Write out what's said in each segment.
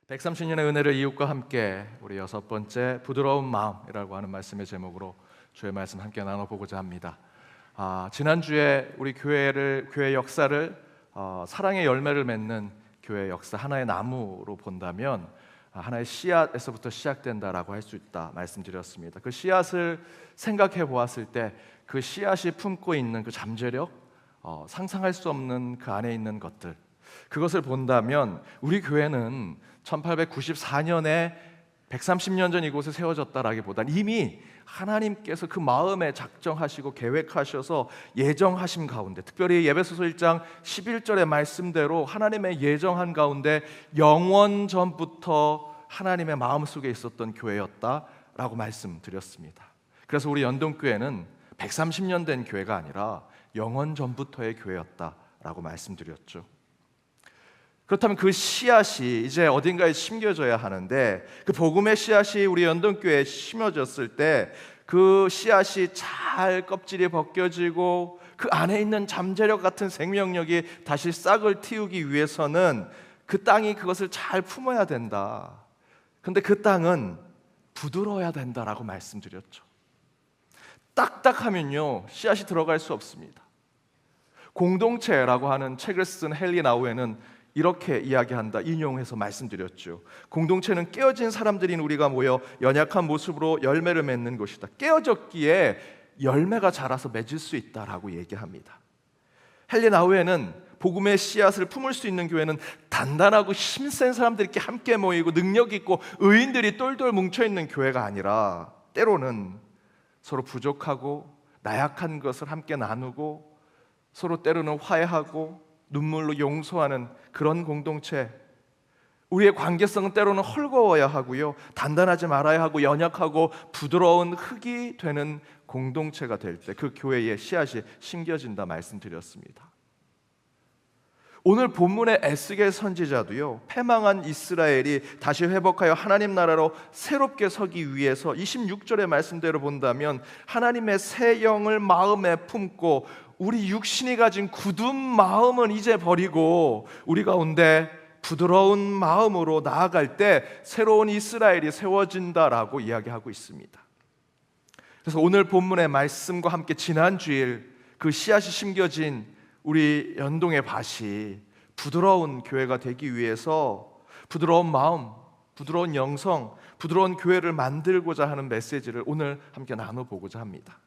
130년의 은혜를 이웃과 함께 우리 여섯 번째 부드러운 마음이라고 하는 말씀의 제목으로 주의 말씀 함께 나눠보고자 합니다. 지난주에 우리 교회 역사를 사랑의 열매를 맺는 교회 역사 하나의 나무로 본다면 하나의 씨앗에서부터 시작된다라고 할 수 있다 말씀드렸습니다. 그 씨앗을 생각해 보았을 때 그 씨앗이 품고 있는 그 잠재력, 상상할 수 없는 그 안에 있는 것들, 그것을 본다면 우리 교회는 1894년에 130년 전 이곳에 세워졌다라기보다는 이미 하나님께서 그 마음에 작정하시고 계획하셔서 예정하심 가운데, 특별히 예배소서 1장 11절의 말씀대로 하나님의 예정한 가운데 영원 전부터 하나님의 마음속에 있었던 교회였다라고 말씀드렸습니다. 그래서 우리 연동교회는 130년 된 교회가 아니라 영원 전부터의 교회였다라고 말씀드렸죠. 그렇다면 그 씨앗이 이제 어딘가에 심겨져야 하는데, 그 복음의 씨앗이 우리 연동교회에 심어졌을 때 그 씨앗이 잘 껍질이 벗겨지고 그 안에 있는 잠재력 같은 생명력이 다시 싹을 틔우기 위해서는 그 땅이 그것을 잘 품어야 된다. 근데 그 땅은 부드러워야 된다라고 말씀드렸죠. 딱딱하면요 씨앗이 들어갈 수 없습니다. 공동체라고 하는 책을 쓴 헨리 나우에는 이렇게 이야기한다, 인용해서 말씀드렸죠. 공동체는 깨어진 사람들인 우리가 모여 연약한 모습으로 열매를 맺는 것이다. 깨어졌기에 열매가 자라서 맺을 수 있다라고 얘기합니다. 헨리 나우에는 복음의 씨앗을 품을 수 있는 교회는 단단하고 힘센 사람들이 이렇게 함께 모이고 능력 있고 의인들이 똘똘 뭉쳐있는 교회가 아니라 때로는 서로 부족하고 나약한 것을 함께 나누고 서로 때로는 화해하고 눈물로 용서하는 그런 공동체, 우리의 관계성은 때로는 헐거워야 하고요, 단단하지 말아야 하고 연약하고 부드러운 흙이 되는 공동체가 될 때 그 교회의 씨앗이 심겨진다 말씀드렸습니다. 오늘 본문의 에스겔 선지자도요, 패망한 이스라엘이 다시 회복하여 하나님 나라로 새롭게 서기 위해서 26절의 말씀대로 본다면 하나님의 새 영을 마음에 품고 우리 육신이 가진 굳은 마음은 이제 버리고 우리 가운데 부드러운 마음으로 나아갈 때 새로운 이스라엘이 세워진다라고 이야기하고 있습니다. 그래서 오늘 본문의 말씀과 함께 지난주일 그 씨앗이 심겨진 우리 연동의 밭이 부드러운 교회가 되기 위해서 부드러운 마음, 부드러운 영성, 부드러운 교회를 만들고자 하는 메시지를 오늘 함께 나눠보고자 합니다.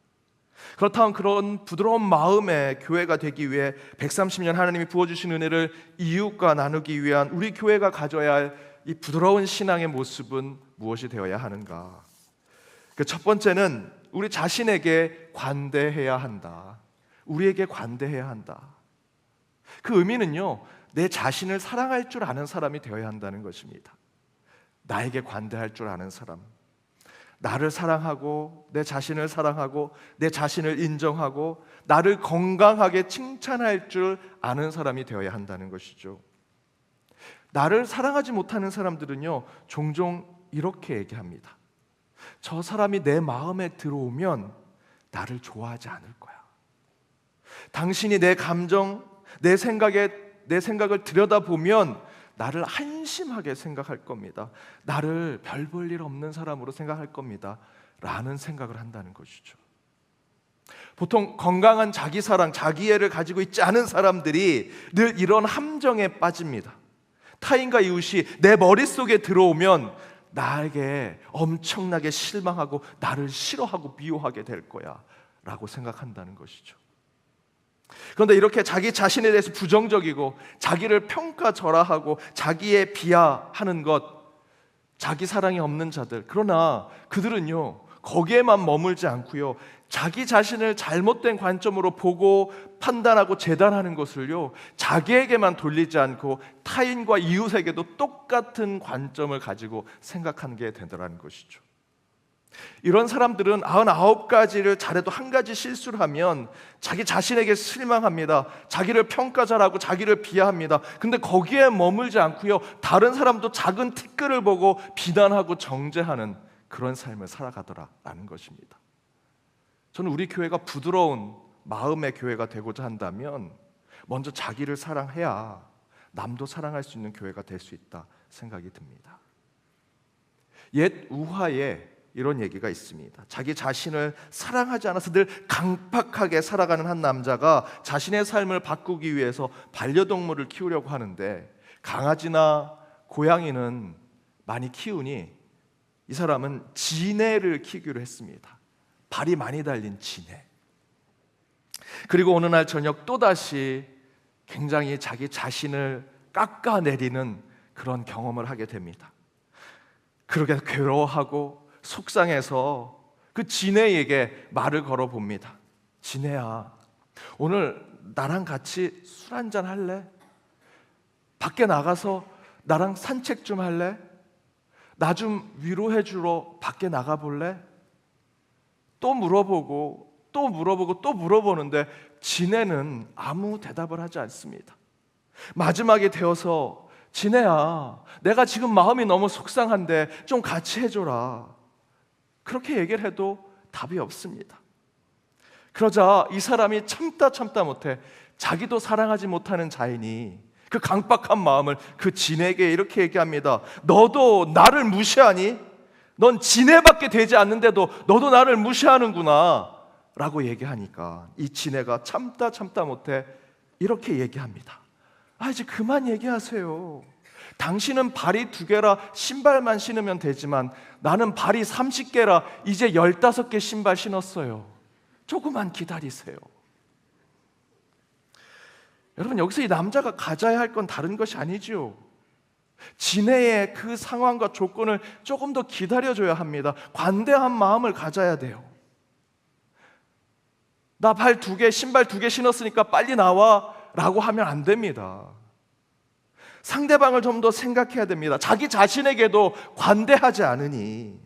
그렇다면 그런 부드러운 마음의 교회가 되기 위해 130년 하나님이 부어주신 은혜를 이웃과 나누기 위한 우리 교회가 가져야 할 이 부드러운 신앙의 모습은 무엇이 되어야 하는가? 그 첫 번째는 우리 자신에게 관대해야 한다. 우리에게 관대해야 한다. 그 의미는요, 내 자신을 사랑할 줄 아는 사람이 되어야 한다는 것입니다. 나에게 관대할 줄 아는 사람, 나를 사랑하고 내 자신을 사랑하고 내 자신을 인정하고 나를 건강하게 칭찬할 줄 아는 사람이 되어야 한다는 것이죠. 나를 사랑하지 못하는 사람들은요, 종종 이렇게 얘기합니다. 저 사람이 내 마음에 들어오면 나를 좋아하지 않을 거야. 당신이 내 감정, 내 생각을 들여다보면 나를 한심하게 생각할 겁니다. 나를 별 볼 일 없는 사람으로 생각할 겁니다. 라는 생각을 한다는 것이죠. 보통 건강한 자기 사랑, 자기애를 가지고 있지 않은 사람들이 늘 이런 함정에 빠집니다. 타인과 이웃이 내 머릿속에 들어오면 나에게 엄청나게 실망하고 나를 싫어하고 미워하게 될 거야 라고 생각한다는 것이죠. 그런데 이렇게 자기 자신에 대해서 부정적이고 자기를 평가절하하고 자기의 비하하는 것, 자기 사랑이 없는 자들, 그러나 그들은요 거기에만 머물지 않고요, 자기 자신을 잘못된 관점으로 보고 판단하고 재단하는 것을요 자기에게만 돌리지 않고 타인과 이웃에게도 똑같은 관점을 가지고 생각하게 되더라는 것이죠. 이런 사람들은 99가지를 잘해도 한 가지 실수를 하면 자기 자신에게 실망합니다. 자기를 평가절하고 자기를 비하합니다. 근데 거기에 머물지 않고요, 다른 사람도 작은 티끌을 보고 비난하고 정죄하는 그런 삶을 살아가더라라는 것입니다. 저는 우리 교회가 부드러운 마음의 교회가 되고자 한다면 먼저 자기를 사랑해야 남도 사랑할 수 있는 교회가 될 수 있다 생각이 듭니다. 옛 우화에 이런 얘기가 있습니다. 자기 자신을 사랑하지 않아서 늘 강팍하게 살아가는 한 남자가 자신의 삶을 바꾸기 위해서 반려동물을 키우려고 하는데 강아지나 고양이는 많이 키우니 이 사람은 지네를 키우기로 했습니다. 발이 많이 달린 지네. 그리고 어느 날 저녁 또다시 굉장히 자기 자신을 깎아내리는 그런 경험을 하게 됩니다. 그러게 괴로워하고 속상해서 그 지네에게 말을 걸어봅니다. 지네야, 오늘 나랑 같이 술 한잔 할래? 밖에 나가서 나랑 산책 좀 할래? 나 좀 위로해 주러 밖에 나가볼래? 또 물어보고 또 물어보고 또 물어보는데 지네는 아무 대답을 하지 않습니다. 마지막에 되어서 지네야, 내가 지금 마음이 너무 속상한데 좀 같이 해줘라. 그렇게 얘기를 해도 답이 없습니다. 그러자 이 사람이 참다 못해 자기도 사랑하지 못하는 자인이 그 강박한 마음을 그 지네에게 이렇게 얘기합니다. 너도 나를 무시하니? 넌 지네밖에 되지 않는데도 너도 나를 무시하는구나 라고 얘기하니까 이 지네가 참다 못해 이렇게 얘기합니다. 이제 그만 얘기하세요. 당신은 발이 2개라 신발만 신으면 되지만 나는 발이 30개라 이제 15개 신발 신었어요. 조금만 기다리세요. 여러분, 여기서 이 남자가 가져야 할 건 다른 것이 아니지요. 지네의 그 상황과 조건을 조금 더 기다려줘야 합니다. 관대한 마음을 가져야 돼요. 나 발 2개, 신발 2개 신었으니까 빨리 나와 라고 하면 안 됩니다. 상대방을 좀 더 생각해야 됩니다. 자기 자신에게도 관대하지 않으니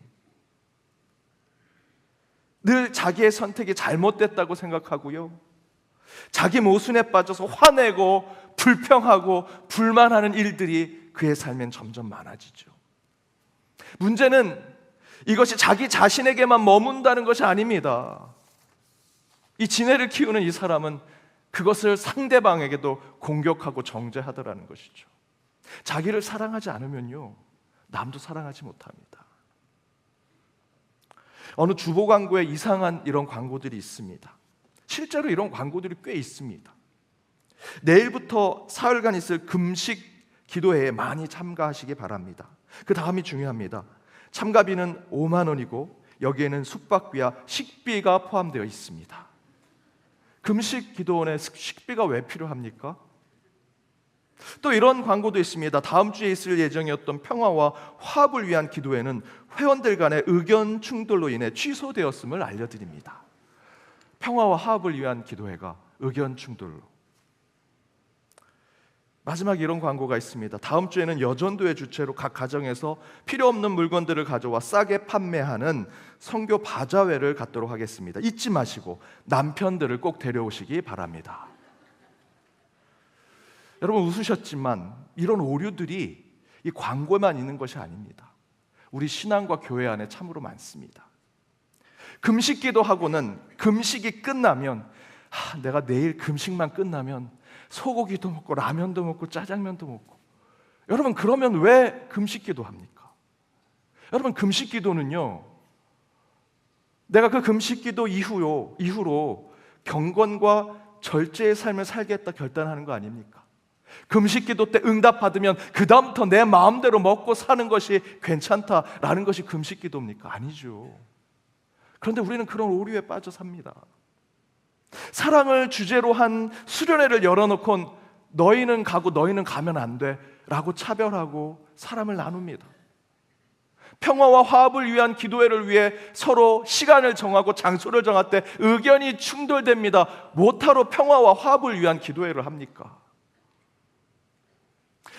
늘 자기의 선택이 잘못됐다고 생각하고요, 자기 모순에 빠져서 화내고 불평하고 불만하는 일들이 그의 삶엔 점점 많아지죠. 문제는 이것이 자기 자신에게만 머문다는 것이 아닙니다. 이 지네를 키우는 이 사람은 그것을 상대방에게도 공격하고 정죄하더라는 것이죠. 자기를 사랑하지 않으면요, 남도 사랑하지 못합니다. 어느 주보 광고에 이상한 이런 광고들이 있습니다. 실제로 이런 광고들이 꽤 있습니다. 내일부터 사흘간 있을 금식 기도회에 많이 참가하시기 바랍니다. 그 다음이 중요합니다. 참가비는 5만 원이고 여기에는 숙박비와 식비가 포함되어 있습니다. 금식 기도원에 식비가 왜 필요합니까? 또 이런 광고도 있습니다. 다음 주에 있을 예정이었던 평화와 화합을 위한 기도회는 회원들 간의 의견 충돌로 인해 취소되었음을 알려드립니다. 평화와 화합을 위한 기도회가 의견 충돌로. 마지막에 이런 광고가 있습니다. 다음 주에는 여전도의 주최로 각 가정에서 필요 없는 물건들을 가져와 싸게 판매하는 선교 바자회를 갖도록 하겠습니다. 잊지 마시고 남편들을 꼭 데려오시기 바랍니다. 여러분, 웃으셨지만 이런 오류들이 이 광고에만 있는 것이 아닙니다. 우리 신앙과 교회 안에 참으로 많습니다. 금식 기도하고는 금식이 끝나면 내가 내일 금식만 끝나면 소고기도 먹고 라면도 먹고 짜장면도 먹고. 여러분, 그러면 왜 금식 기도합니까? 여러분, 금식 기도는요, 내가 그 금식 기도 이후로 경건과 절제의 삶을 살겠다 결단하는 거 아닙니까? 금식 기도 때 응답받으면 그 다음부터 내 마음대로 먹고 사는 것이 괜찮다라는 것이 금식 기도입니까? 아니죠. 그런데 우리는 그런 오류에 빠져 삽니다. 사랑을 주제로 한 수련회를 열어놓고 너희는 가고 너희는 가면 안 돼 라고 차별하고 사람을 나눕니다. 평화와 화합을 위한 기도회를 위해 서로 시간을 정하고 장소를 정할 때 의견이 충돌됩니다. 뭐하러 평화와 화합을 위한 기도회를 합니까?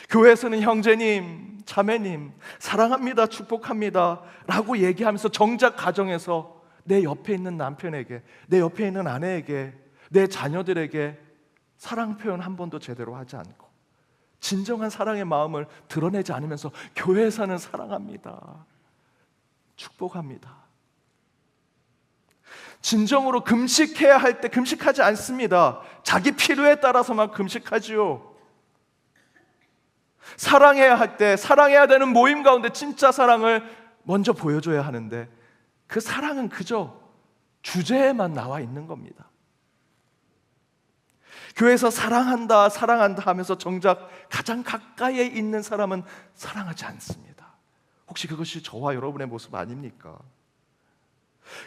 교회에서는 형제님, 자매님, 사랑합니다, 축복합니다 라고 얘기하면서 정작 가정에서 내 옆에 있는 남편에게, 내 옆에 있는 아내에게, 내 자녀들에게 사랑 표현 한 번도 제대로 하지 않고 진정한 사랑의 마음을 드러내지 않으면서 교회에서는 사랑합니다, 축복합니다. 진정으로 금식해야 할 때 금식하지 않습니다. 자기 필요에 따라서만 금식하지요. 사랑해야 할 때 사랑해야 되는 모임 가운데 진짜 사랑을 먼저 보여줘야 하는데 그 사랑은 그저 주제에만 나와 있는 겁니다. 교회에서 사랑한다 사랑한다 하면서 정작 가장 가까이에 있는 사람은 사랑하지 않습니다. 혹시 그것이 저와 여러분의 모습 아닙니까?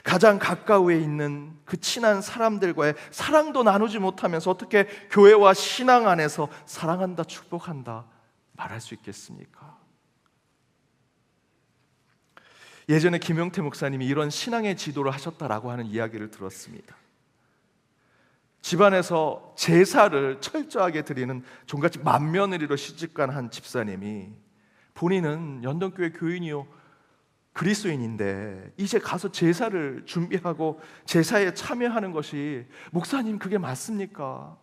가장 가까이에 있는 그 친한 사람들과의 사랑도 나누지 못하면서 어떻게 교회와 신앙 안에서 사랑한다 축복한다 말할 수 있겠습니까? 예전에 김용태 목사님이 이런 신앙의 지도를 하셨다라고 하는 이야기를 들었습니다. 집안에서 제사를 철저하게 드리는 종갓집 맏며느리로 시집간 한 집사님이 본인은 연동교회 교인이요 그리스도인인데 이제 가서 제사를 준비하고 제사에 참여하는 것이 목사님 그게 맞습니까?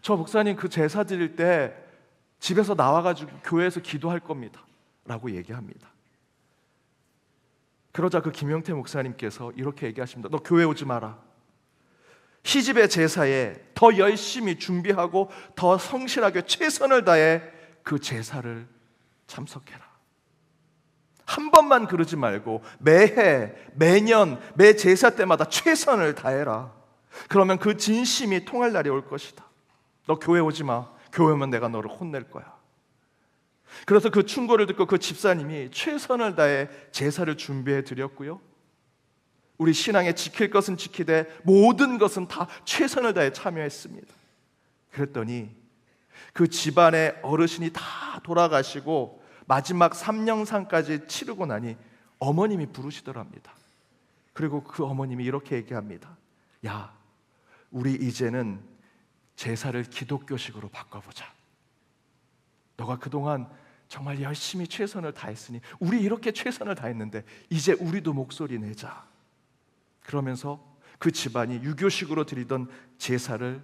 저 목사님 그 제사 드릴 때 집에서 나와가지고 교회에서 기도할 겁니다 라고 얘기합니다. 그러자 그 김용태 목사님께서 이렇게 얘기하십니다. 너 교회 오지 마라. 시집의 제사에 더 열심히 준비하고 더 성실하게 최선을 다해 그 제사를 참석해라. 한 번만 그러지 말고 매해, 매년, 매 제사 때마다 최선을 다해라. 그러면 그 진심이 통할 날이 올 것이다. 너 교회 오지 마. 교회 오면 내가 너를 혼낼 거야. 그래서 그 충고를 듣고 그 집사님이 최선을 다해 제사를 준비해 드렸고요, 우리 신앙에 지킬 것은 지키되 모든 것은 다 최선을 다해 참여했습니다. 그랬더니 그 집안의 어르신이 다 돌아가시고 마지막 삼령상까지 치르고 나니 어머님이 부르시더랍니다. 그리고 그 어머님이 이렇게 얘기합니다. 야, 우리 이제는 제사를 기독교식으로 바꿔보자. 너가 그동안 정말 열심히 최선을 다했으니 우리 이렇게 최선을 다했는데 이제 우리도 목소리 내자. 그러면서 그 집안이 유교식으로 드리던 제사를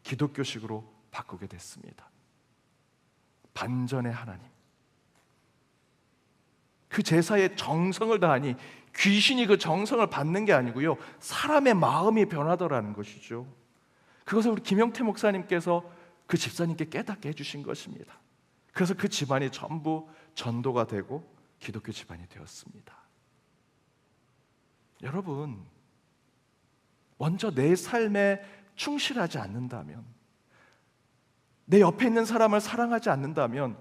기독교식으로 바꾸게 됐습니다. 반전의 하나님. 그 제사에 정성을 다하니 귀신이 그 정성을 받는 게 아니고요, 사람의 마음이 변하더라는 것이죠. 그것을 우리 김용태 목사님께서 그 집사님께 깨닫게 해주신 것입니다. 그래서 그 집안이 전부 전도가 되고 기독교 집안이 되었습니다. 여러분, 먼저 내 삶에 충실하지 않는다면, 내 옆에 있는 사람을 사랑하지 않는다면,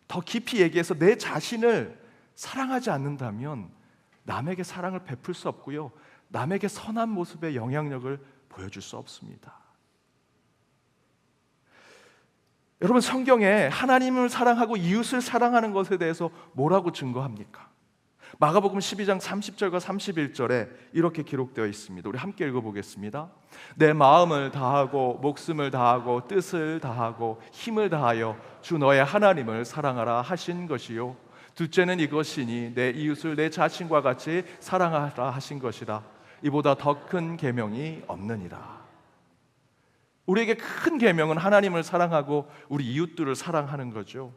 더 깊이 얘기해서 내 자신을 사랑하지 않는다면 남에게 사랑을 베풀 수 없고요, 남에게 선한 모습의 영향력을 보여줄 수 없습니다. 여러분, 성경에 하나님을 사랑하고 이웃을 사랑하는 것에 대해서 뭐라고 증거합니까? 마가복음 12장 30절과 31절에 이렇게 기록되어 있습니다. 우리 함께 읽어보겠습니다. 내 마음을 다하고 목숨을 다하고 뜻을 다하고 힘을 다하여 주 너의 하나님을 사랑하라 하신 것이요, 둘째는 이것이니 내 이웃을 내 자신과 같이 사랑하라 하신 것이라. 이보다 더 큰 계명이 없느니라. 우리에게 큰 계명은 하나님을 사랑하고 우리 이웃들을 사랑하는 거죠.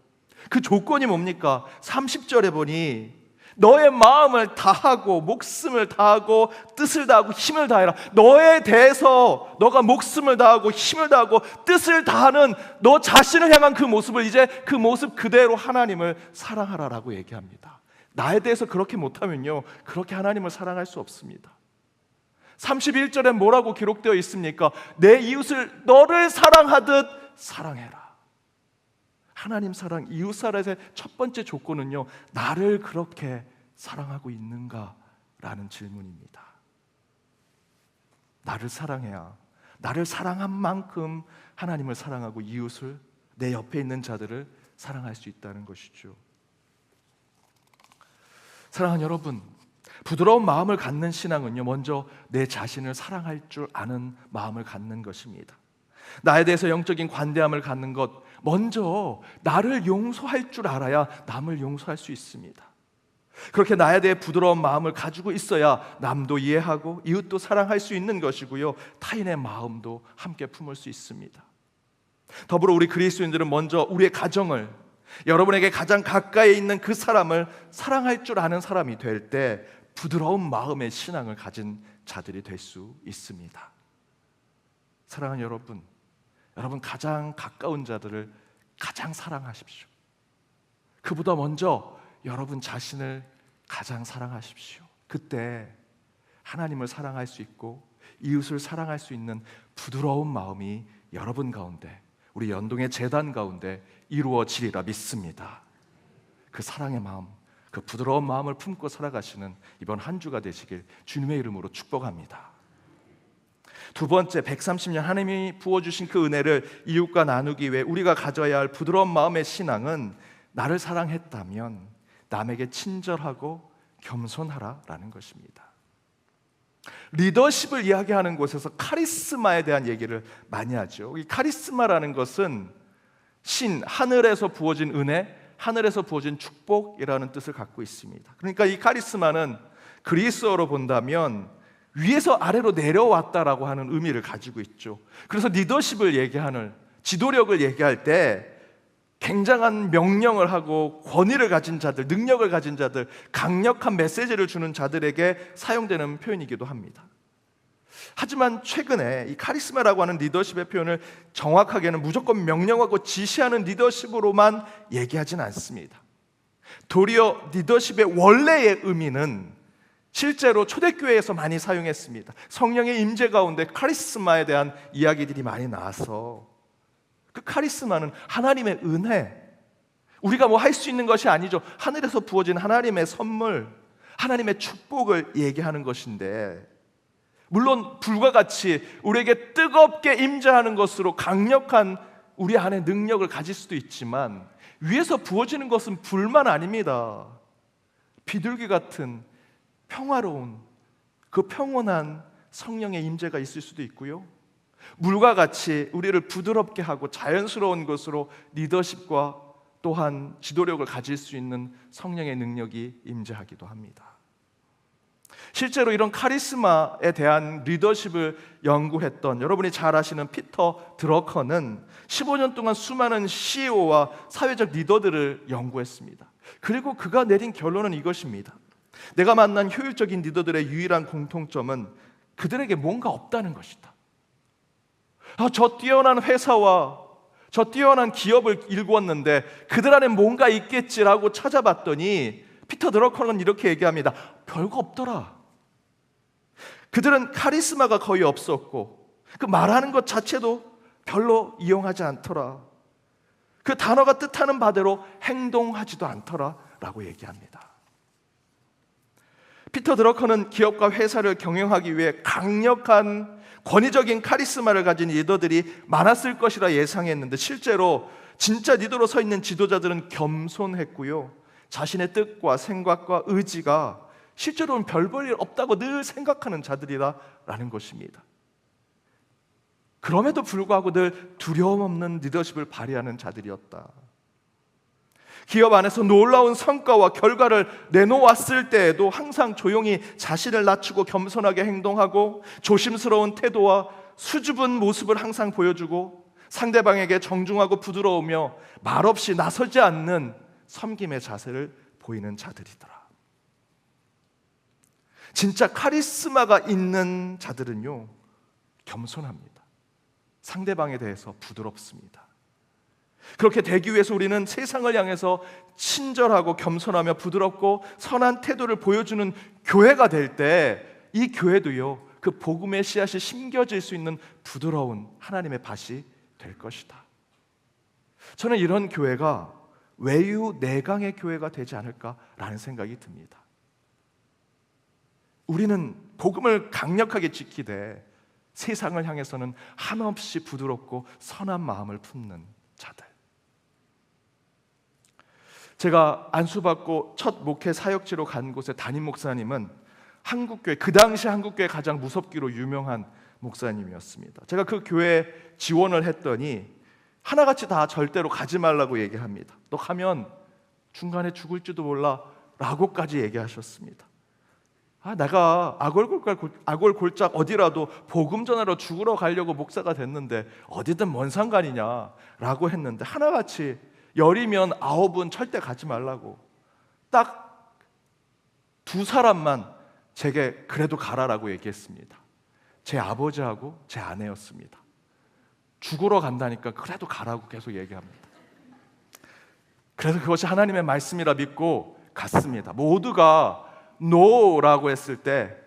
그 조건이 뭡니까? 30절에 보니 너의 마음을 다하고 목숨을 다하고 뜻을 다하고 힘을 다해라. 너에 대해서 너가 목숨을 다하고 힘을 다하고 뜻을 다하는 너 자신을 향한 그 모습을, 이제 그 모습 그대로 하나님을 사랑하라라고 얘기합니다. 나에 대해서 그렇게 못하면요, 그렇게 하나님을 사랑할 수 없습니다. 31절에 뭐라고 기록되어 있습니까? 내 이웃을 너를 사랑하듯 사랑해라. 하나님 사랑, 이웃 사랑의 첫 번째 조건은요, 나를 그렇게 사랑하고 있는가라는 질문입니다. 나를 사랑해야, 나를 사랑한 만큼 하나님을 사랑하고 이웃을, 내 옆에 있는 자들을 사랑할 수 있다는 것이죠. 사랑하는 여러분, 부드러운 마음을 갖는 신앙은요, 먼저 내 자신을 사랑할 줄 아는 마음을 갖는 것입니다. 나에 대해서 영적인 관대함을 갖는 것, 먼저 나를 용서할 줄 알아야 남을 용서할 수 있습니다. 그렇게 나에 대해 부드러운 마음을 가지고 있어야 남도 이해하고 이웃도 사랑할 수 있는 것이고요, 타인의 마음도 함께 품을 수 있습니다. 더불어 우리 그리스도인들은 먼저 우리의 가정을, 여러분에게 가장 가까이 있는 그 사람을 사랑할 줄 아는 사람이 될 때 부드러운 마음의 신앙을 가진 자들이 될 수 있습니다. 사랑하는 여러분, 여러분 가장 가까운 자들을 가장 사랑하십시오. 그보다 먼저 여러분 자신을 가장 사랑하십시오. 그때 하나님을 사랑할 수 있고 이웃을 사랑할 수 있는 부드러운 마음이 여러분 가운데, 우리 연동의 재단 가운데 이루어지리라 믿습니다. 그 사랑의 마음, 그 부드러운 마음을 품고 살아가시는 이번 한 주가 되시길 주님의 이름으로 축복합니다. 두 번째, 130년 하나님이 부어주신 그 은혜를 이웃과 나누기 위해 우리가 가져야 할 부드러운 마음의 신앙은, 나를 사랑했다면 남에게 친절하고 겸손하라라는 것입니다. 리더십을 이야기하는 곳에서 카리스마에 대한 얘기를 많이 하죠. 이 카리스마라는 것은 하늘에서 부어진 은혜, 하늘에서 부어진 축복이라는 뜻을 갖고 있습니다. 그러니까 이 카리스마는 그리스어로 본다면 위에서 아래로 내려왔다라고 하는 의미를 가지고 있죠. 그래서 리더십을 얘기하는, 지도력을 얘기할 때 굉장한 명령을 하고 권위를 가진 자들, 능력을 가진 자들, 강력한 메시지를 주는 자들에게 사용되는 표현이기도 합니다. 하지만 최근에 이 카리스마라고 하는 리더십의 표현을 정확하게는 무조건 명령하고 지시하는 리더십으로만 얘기하진 않습니다. 도리어 리더십의 원래의 의미는 실제로 초대교회에서 많이 사용했습니다. 성령의 임재 가운데 카리스마에 대한 이야기들이 많이 나와서, 그 카리스마는 하나님의 은혜, 우리가 뭐 할 수 있는 것이 아니죠. 하늘에서 부어진 하나님의 선물, 하나님의 축복을 얘기하는 것인데, 물론 불과 같이 우리에게 뜨겁게 임재하는 것으로 강력한 우리 안에 능력을 가질 수도 있지만, 위에서 부어지는 것은 불만 아닙니다. 비둘기 같은 평화로운, 그 평온한 성령의 임재가 있을 수도 있고요, 물과 같이 우리를 부드럽게 하고 자연스러운 것으로 리더십과 또한 지도력을 가질 수 있는 성령의 능력이 임재하기도 합니다. 실제로 이런 카리스마에 대한 리더십을 연구했던, 여러분이 잘 아시는 피터 드러커는 15년 동안 수많은 CEO와 사회적 리더들을 연구했습니다. 그리고 그가 내린 결론은 이것입니다. 내가 만난 효율적인 리더들의 유일한 공통점은 그들에게 뭔가 없다는 것이다. 저 뛰어난 회사와 저 뛰어난 기업을 일구었는데 그들 안에 뭔가 있겠지라고 찾아봤더니, 피터 드러커는 이렇게 얘기합니다. 별거 없더라. 그들은 카리스마가 거의 없었고, 그 말하는 것 자체도 별로 이용하지 않더라. 그 단어가 뜻하는 바대로 행동하지도 않더라 라고 얘기합니다. 피터 드러커는 기업과 회사를 경영하기 위해 강력한 권위적인 카리스마를 가진 리더들이 많았을 것이라 예상했는데, 실제로 진짜 리더로 서 있는 지도자들은 겸손했고요, 자신의 뜻과 생각과 의지가 실제로는 별 볼 일 없다고 늘 생각하는 자들이라는 것입니다. 그럼에도 불구하고 늘 두려움 없는 리더십을 발휘하는 자들이었다. 기업 안에서 놀라운 성과와 결과를 내놓았을 때에도 항상 조용히 자신을 낮추고 겸손하게 행동하고, 조심스러운 태도와 수줍은 모습을 항상 보여주고, 상대방에게 정중하고 부드러우며 말없이 나서지 않는 섬김의 자세를 보이는 자들이더라. 진짜 카리스마가 있는 자들은요, 겸손합니다. 상대방에 대해서 부드럽습니다. 그렇게 되기 위해서 우리는 세상을 향해서 친절하고 겸손하며 부드럽고 선한 태도를 보여주는 교회가 될 때, 이 교회도요, 그 복음의 씨앗이 심겨질 수 있는 부드러운 하나님의 밭이 될 것이다. 저는 이런 교회가 외유 내강의 교회가 되지 않을까라는 생각이 듭니다. 우리는 복음을 강력하게 지키되 세상을 향해서는 한없이 부드럽고 선한 마음을 품는 자들. 제가 안수받고 첫 목회 사역지로 간 곳의 담임 목사님은 한국교회, 그 당시 한국교회 가장 무섭기로 유명한 목사님이었습니다. 제가 그 교회에 지원을 했더니 하나같이 다 절대로 가지 말라고 얘기합니다. 너 가면 중간에 죽을지도 몰라 라고까지 얘기하셨습니다. 내가 아골골짝 어디라도 복음 전하러 죽으러 가려고 목사가 됐는데 어디든 뭔 상관이냐 라고 했는데, 하나같이 열이면 9은 절대 가지 말라고 딱 두 사람만 제게 그래도 가라라고 얘기했습니다. 제 아버지하고 제 아내였습니다. 죽으러 간다니까 그래도 가라고 계속 얘기합니다. 그래서 그것이 하나님의 말씀이라 믿고 갔습니다. 모두가 no라고 했을 때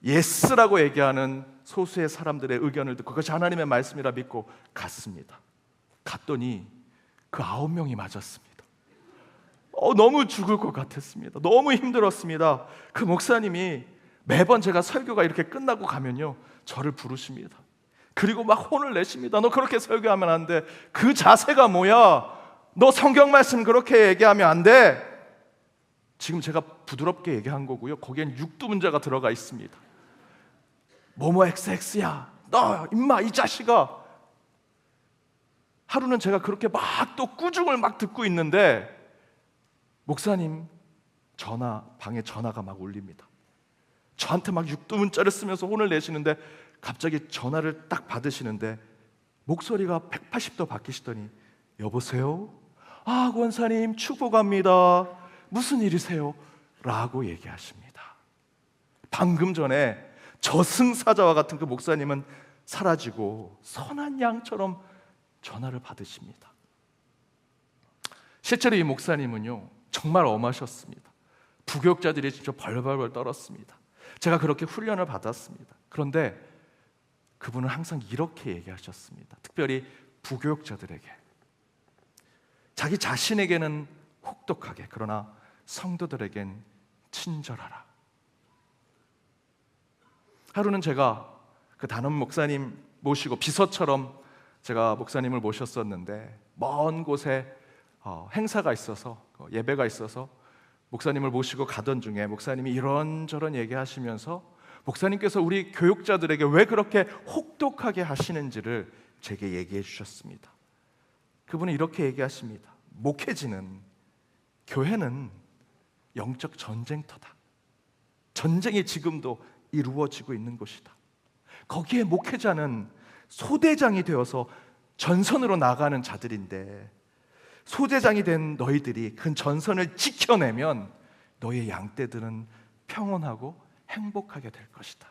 yes라고 얘기하는 소수의 사람들의 의견을 듣고 그것이 하나님의 말씀이라 믿고 갔습니다. 갔더니 그 9명이 맞았습니다. 너무 죽을 것 같았습니다. 너무 힘들었습니다. 그 목사님이 매번 제가 설교가 이렇게 끝나고 가면요, 저를 부르십니다. 그리고 막 혼을 내십니다. 너 그렇게 설교하면 안 돼. 그 자세가 뭐야? 너 성경 말씀 그렇게 얘기하면 안 돼. 지금 제가 부드럽게 얘기한 거고요, 거기엔 육두문자가 들어가 있습니다. 뭐뭐 XX야, 너 임마 이 자식아. 하루는 제가 그렇게 막 또 꾸중을 막 듣고 있는데 목사님 방에 전화가 막 울립니다. 저한테 막 육두문자를 쓰면서 혼을 내시는데 갑자기 전화를 딱 받으시는데 목소리가 180도 바뀌시더니 여보세요? 권사님 축복합니다. 무슨 일이세요? 라고 얘기하십니다. 방금 전에 저승사자와 같은 그 목사님은 사라지고 선한 양처럼 전화를 받으십니다. 실제로 이 목사님은요, 정말 엄하셨습니다. 부교육자들이 진짜 벌벌벌 떨었습니다. 제가 그렇게 훈련을 받았습니다. 그런데 그분은 항상 이렇게 얘기하셨습니다. 특별히 부교육자들에게, 자기 자신에게는 혹독하게, 그러나 성도들에겐 친절하라. 하루는 제가 그 단원 목사님 모시고 비서처럼 제가 목사님을 모셨었는데 먼 곳에 행사가 있어서, 예배가 있어서 목사님을 모시고 가던 중에 목사님이 이런저런 얘기하시면서 목사님께서 우리 교육자들에게 왜 그렇게 혹독하게 하시는지를 제게 얘기해 주셨습니다. 그분은 이렇게 얘기하십니다. 교회는 영적 전쟁터다. 전쟁이 지금도 이루어지고 있는 곳이다. 거기에 목회자는 소대장이 되어서 전선으로 나가는 자들인데, 소대장이 된 너희들이 그 전선을 지켜내면 너희의 양떼들은 평온하고 행복하게 될 것이다.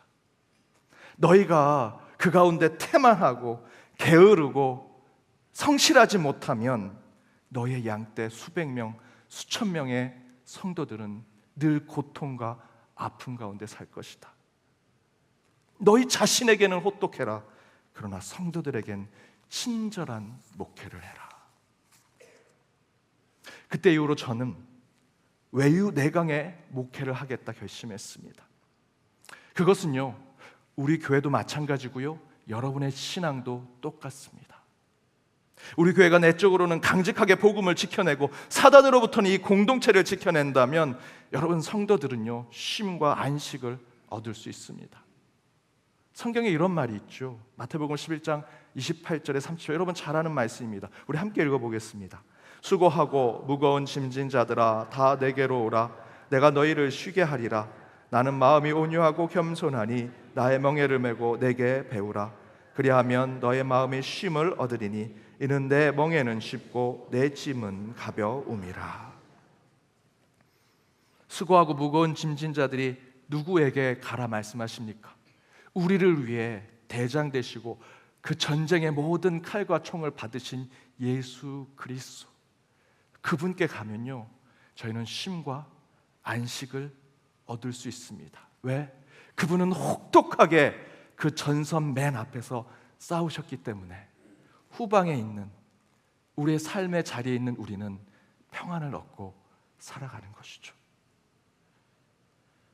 너희가 그 가운데 태만하고 게으르고 성실하지 못하면 너희의 양떼 수백 명, 수천 명의 성도들은 늘 고통과 아픔 가운데 살 것이다. 너희 자신에게는 혹독해라. 그러나 성도들에겐 친절한 목회를 해라. 그때 이후로 저는 외유내강의 목회를 하겠다 결심했습니다. 그것은요, 우리 교회도 마찬가지고요, 여러분의 신앙도 똑같습니다. 우리 교회가 내적으로는 강직하게 복음을 지켜내고 사단으로부터는 이 공동체를 지켜낸다면 여러분 성도들은요, 쉼과 안식을 얻을 수 있습니다. 성경에 이런 말이 있죠. 마태복음 11장 28절에 30절, 여러분 잘 아는 말씀입니다. 우리 함께 읽어보겠습니다. 수고하고 무거운 짐진 자들아 다 내게로 오라. 내가 너희를 쉬게 하리라. 나는 마음이 온유하고 겸손하니 나의 멍에를 메고 내게 배우라. 그리하면 너의 마음이 쉼을 얻으리니 이는 내 멍에는 쉽고 내 짐은 가벼움이라. 수고하고 무거운 짐진 자들이 누구에게 가라 말씀하십니까? 우리를 위해 대장 되시고 그 전쟁의 모든 칼과 총을 받으신 예수 그리스도, 그분께 가면요, 저희는 쉼과 안식을 얻을 수 있습니다. 왜? 그분은 혹독하게 그 전선 맨 앞에서 싸우셨기 때문에 후방에 있는 우리의 삶의 자리에 있는 우리는 평안을 얻고 살아가는 것이죠.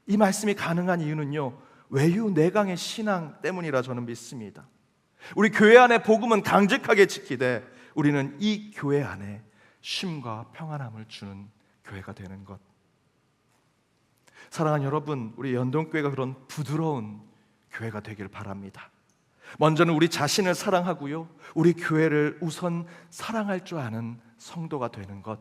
이 말씀이 가능한 이유는요, 외유내강의 신앙 때문이라 저는 믿습니다. 우리 교회 안에 복음은 강직하게 지키되 우리는 이 교회 안에 쉼과 평안함을 주는 교회가 되는 것. 사랑하는 여러분, 우리 연동교회가 그런 부드러운 교회가 되길 바랍니다. 먼저는 우리 자신을 사랑하고요, 우리 교회를 우선 사랑할 줄 아는 성도가 되는 것.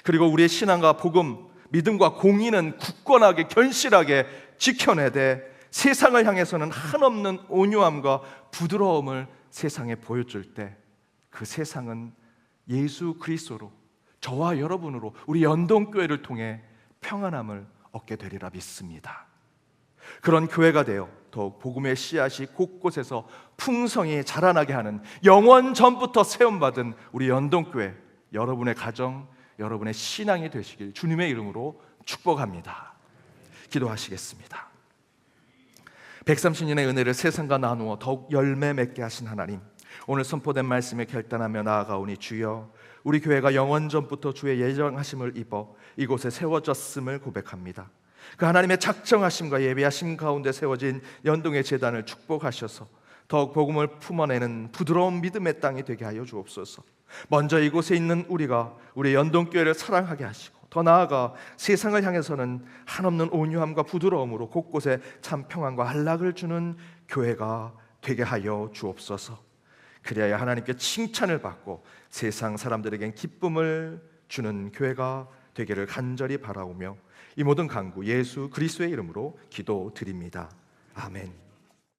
그리고 우리의 신앙과 복음, 믿음과 공의는 굳건하게 견실하게 지켜내되 세상을 향해서는 한없는 온유함과 부드러움을 세상에 보여줄 때 그 세상은 예수 그리스도로, 저와 여러분으로, 우리 연동교회를 통해 평안함을 얻게 되리라 믿습니다. 그런 교회가 되어 더욱 복음의 씨앗이 곳곳에서 풍성히 자라나게 하는 영원 전부터 세움받은 우리 연동교회, 여러분의 가정, 여러분의 신앙이 되시길 주님의 이름으로 축복합니다. 기도하시겠습니다. 130년의 은혜를 세상과 나누어 더욱 열매 맺게 하신 하나님, 오늘 선포된 말씀에 결단하며 나아가오니 주여, 우리 교회가 영원전부터 주의 예정하심을 입어 이곳에 세워졌음을 고백합니다. 그 하나님의 작정하심과 예비하심 가운데 세워진 연동의 제단을 축복하셔서 더욱 복음을 품어내는 부드러운 믿음의 땅이 되게 하여 주옵소서. 먼저 이곳에 있는 우리가 우리 연동교회를 사랑하게 하시고, 더 나아가 세상을 향해서는 한없는 온유함과 부드러움으로 곳곳에 참 평안과 안락을 주는 교회가 되게 하여 주옵소서. 그리하여 하나님께 칭찬을 받고 세상 사람들에겐 기쁨을 주는 교회가 되기를 간절히 바라오며 이 모든 간구 예수 그리스도의 이름으로 기도드립니다. 아멘.